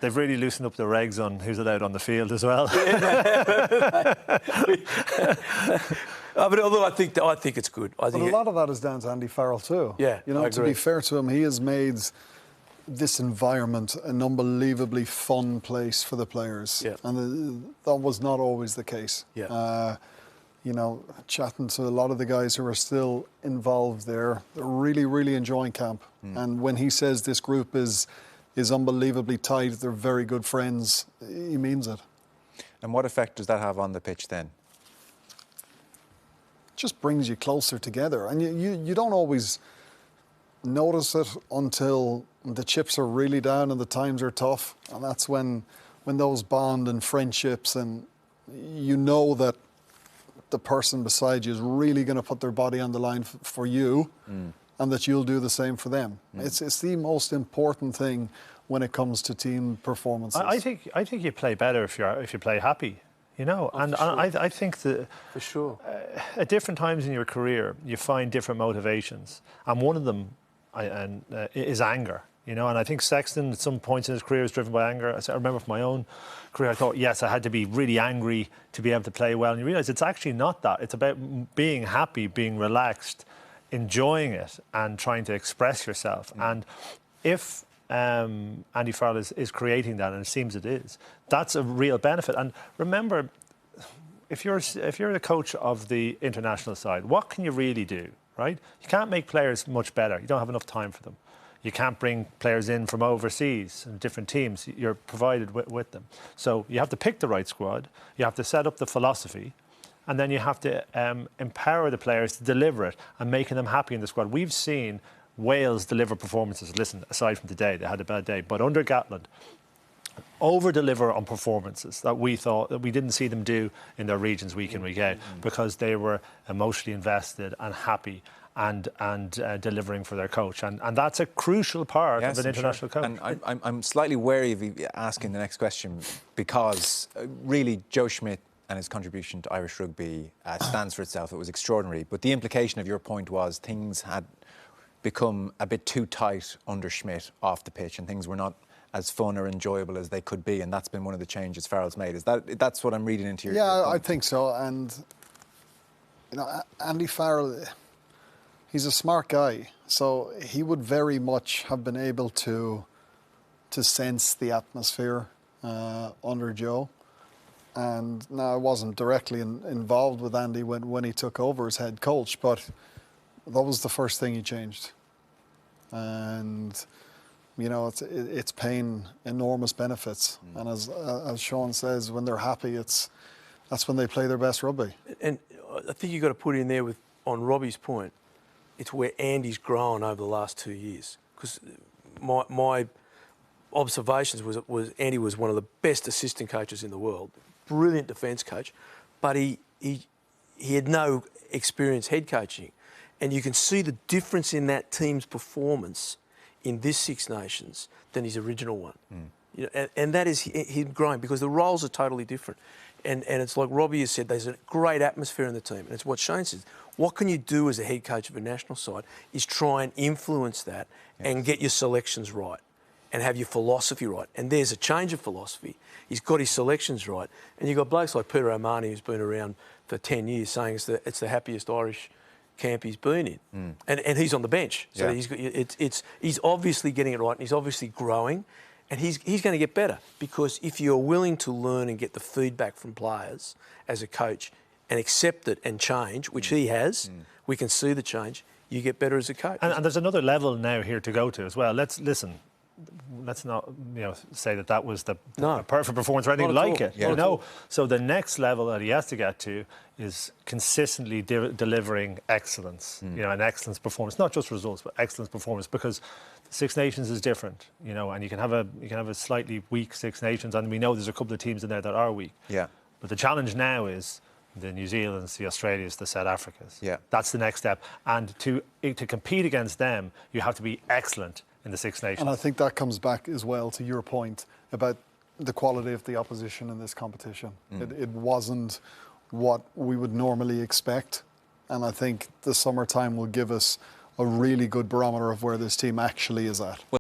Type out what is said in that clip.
They've really loosened up the regs on who's allowed on the field as well. But although I think it's good. But a lot of that is down to Andy Farrell too. Yeah, you know, to be fair to him, he has made this environment an unbelievably fun place for the players. Yeah. And that was not always the case. Yeah. You know, chatting to a lot of the guys who are still involved there, they're really, really enjoying camp. And when he says this group is unbelievably tight, they're very good friends, he means it. And what effect does that have on the pitch then? It just brings you closer together. And you don't always notice it until the chips are really down and the times are tough. And that's when those bond and friendships, and you know that the person beside you is really going to put their body on the line for you, and that you'll do the same for them. It's the most important thing when it comes to team performances. I think you play better if you play happy, you know. And I think that for sure, at different times in your career, you find different motivations, and one of them is anger. You know, and I think Sexton at some points in his career was driven by anger. I remember from my own career, I thought, yes, I had to be really angry to be able to play well. And you realise it's actually not that. It's about being happy, being relaxed, enjoying it, and trying to express yourself. And if Andy Farrell is creating that, and it seems it is, that's a real benefit. And remember, if you're the coach of the international side, what can you really do, right? You can't make players much better. You don't have enough time for them. You can't bring players in from overseas and different teams. You're provided with them. So you have to pick the right squad. You have to set up the philosophy. And then you have to empower the players to deliver it and making them happy in the squad. We've seen Wales deliver performances. Listen, aside from today, they had a bad day. But under Gatland, over-deliver on performances that we thought that we didn't see them do in their regions week in, week out, because they were emotionally invested and happy and delivering for their coach. And that's a crucial part of an international coach. And I'm slightly wary of asking the next question because really Joe Schmidt and his contribution to Irish rugby stands for itself. It was extraordinary. But the implication of your point was things had become a bit too tight under Schmidt off the pitch and things were not as fun or enjoyable as they could be, and that's been one of the changes Farrell's made. That's what I'm reading into your point? I think so. And you know, Andy Farrell, he's a smart guy, so he would very much have been able to sense the atmosphere under Joe. And now I wasn't directly involved with Andy when he took over as head coach, but that was the first thing he changed. And you know, it's paying enormous benefits. And as Sean says, when they're happy, that's when they play their best rugby. And I think you've got to put in there on Robbie's point, it's where Andy's grown over the last 2 years. Because my observations was Andy was one of the best assistant coaches in the world, brilliant defence coach, but he had no experience head coaching. And you can see the difference in that team's performance in this Six Nations than his original one. You know, and that is him growing because the roles are totally different. And it's like Robbie has said, there's a great atmosphere in the team. And it's what Shane says. What can you do as a head coach of a national side is try and influence that and get your selections right and have your philosophy right. And there's a change of philosophy. He's got his selections right. And you've got blokes like Peter O'Mahony, who's been around for 10 years, saying it's the happiest Irish camp he's been in, and he's on the bench. So he's obviously getting it right, and he's obviously growing, and he's going to get better because if you're willing to learn and get the feedback from players as a coach and accept it and change, which he has, we can see the change. You get better as a coach. And there's another level now here to go to as well. Let's not say that was the perfect performance or anything like it. You know, so the next level that he has to get to is consistently delivering excellence. You know, an excellence performance, not just results, but excellence performance. Because the Six Nations is different. You know, and you can have a slightly weak Six Nations, and we know there's a couple of teams in there that are weak. Yeah. But the challenge now is the New Zealands, the Australians, the South Africas. Yeah. That's the next step. And to compete against them, you have to be excellent in the Six Nations. And I think that comes back as well to your point about the quality of the opposition in this competition. It wasn't what we would normally expect, and I think the summertime will give us a really good barometer of where this team actually is at.